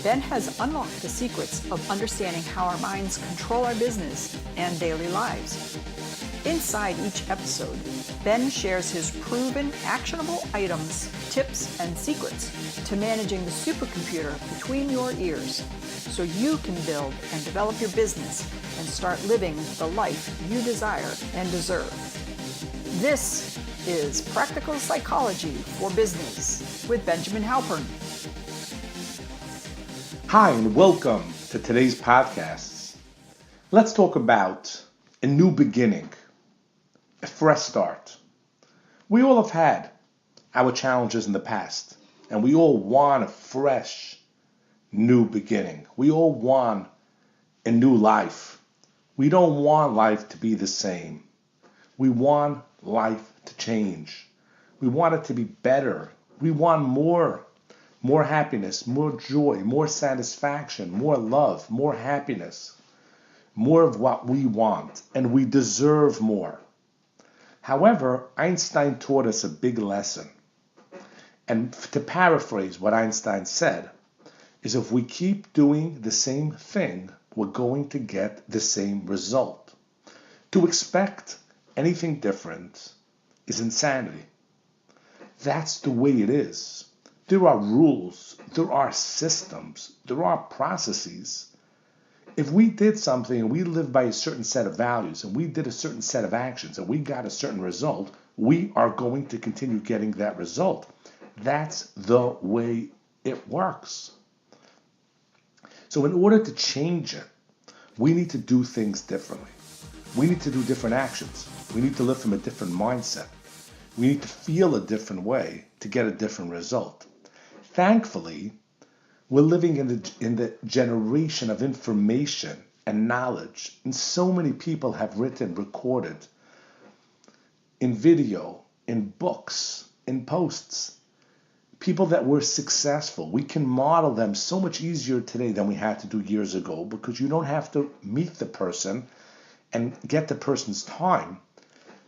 Ben has unlocked the secrets of understanding how our minds control our business and daily lives. Inside each episode, Ben shares his proven, actionable items, tips, and secrets to managing the supercomputer between your ears so you can build and develop your business and start living the life you desire and deserve. This is Practical Psychology for Business with Benjamin Halpern. Hi, and welcome to today's podcast. Let's talk about a new beginning, a fresh start. We all have had our challenges in the past, and we all want a fresh, new beginning. We all want a new life. We don't want life to be the same. We want life to change. We want it to be better. We want more happiness, more joy, more satisfaction, more love, more happiness, more of what we want, and we deserve more. However, Einstein taught us a big lesson. And to paraphrase what Einstein said, is if we keep doing the same thing, we're going to get the same result. To expect anything different is insanity. That's the way it is. There are rules, there are systems, there are processes. If we did something and we lived by a certain set of values and we did a certain set of actions and we got a certain result, we are going to continue getting that result. That's the way it works. So in order to change it, we need to do things differently. We need to do different actions. We need to live from a different mindset. We need to feel a different way to get a different result. Thankfully, we're living in the generation of information and knowledge, and so many people have written, recorded, in video, in books, in posts, people that were successful. We can model them so much easier today than we had to do years ago because you don't have to meet the person and get the person's time.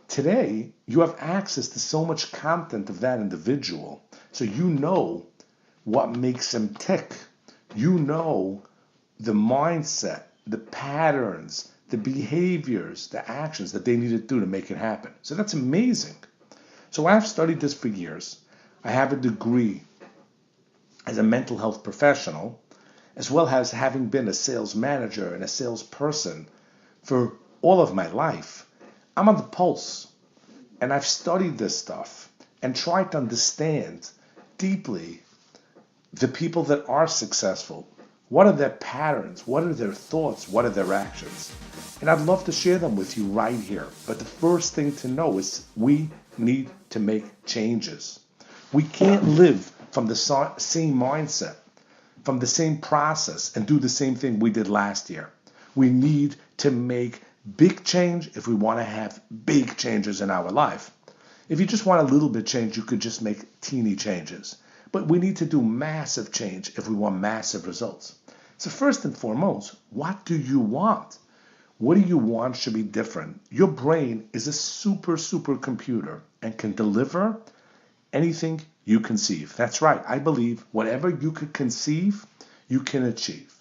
Today, you have access to so much content of that individual, so you know what makes them tick. You know the mindset, the patterns, the behaviors, the actions that they need to do to make it happen. So that's amazing. So I've studied this for years. I have a degree as a mental health professional, as well as having been a sales manager and a salesperson for all of my life. I'm on the pulse, and I've studied this stuff and tried to understand deeply the people that are successful. What are their patterns? What are their thoughts? What are their actions? And I'd love to share them with you right here. But the first thing to know is we need to make changes. We can't live from the same mindset, from the same process, and do the same thing we did last year. We need to make big change if we want to have big changes in our life. If you just want a little bit change, you could just make teeny changes. But we need to do massive change if we want massive results. So first and foremost, what do you want? What do you want should be different? Your brain is a super computer and can deliver anything you conceive. That's right. I believe whatever you could conceive, you can achieve.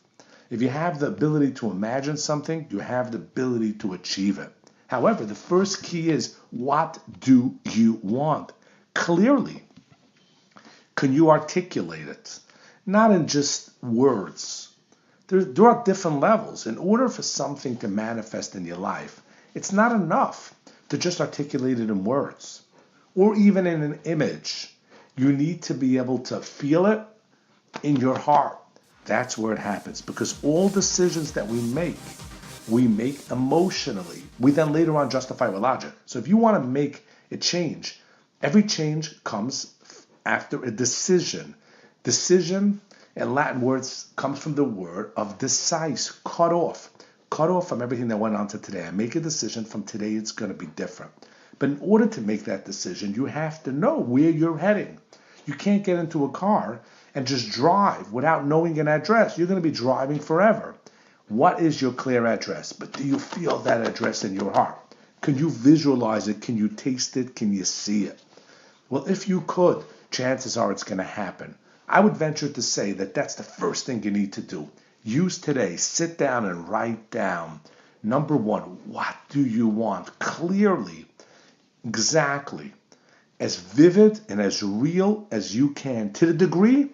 If you have the ability to imagine something, you have the ability to achieve it. However, the first key is, what do you want? Clearly. Can you articulate it? Not in just words. There are different levels. In order for something to manifest in your life, it's not enough to just articulate it in words or even in an image. You need to be able to feel it in your heart. That's where it happens, because all decisions that we make emotionally. We then later on justify with logic. So if you want to make a change, every change comes after a decision. Decision in Latin words comes from the word of decise, cut off from everything that went on to today. I make a decision, from today it's going to be different. But in order to make that decision, you have to know where you're heading. You can't get into a car and just drive without knowing an address. You're going to be driving forever. What is your clear address? But do you feel that address in your heart? Can you visualize it? Can you taste it? Can you see it? Well, if you could, chances are it's going to happen. I would venture to say that that's the first thing you need to do. Use today. Sit down and write down. Number one, what do you want? Clearly, exactly, as vivid and as real as you can, to the degree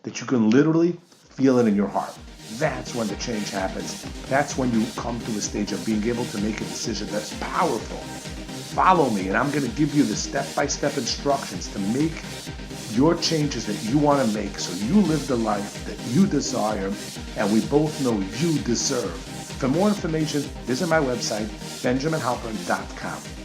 that you can literally feel it in your heart. That's when the change happens. That's when you come to a stage of being able to make a decision that's powerful. Follow me, and I'm going to give you the step-by-step instructions to make your changes that you want to make so you live the life that you desire and we both know you deserve. For more information, visit my website, benjaminhalpern.com.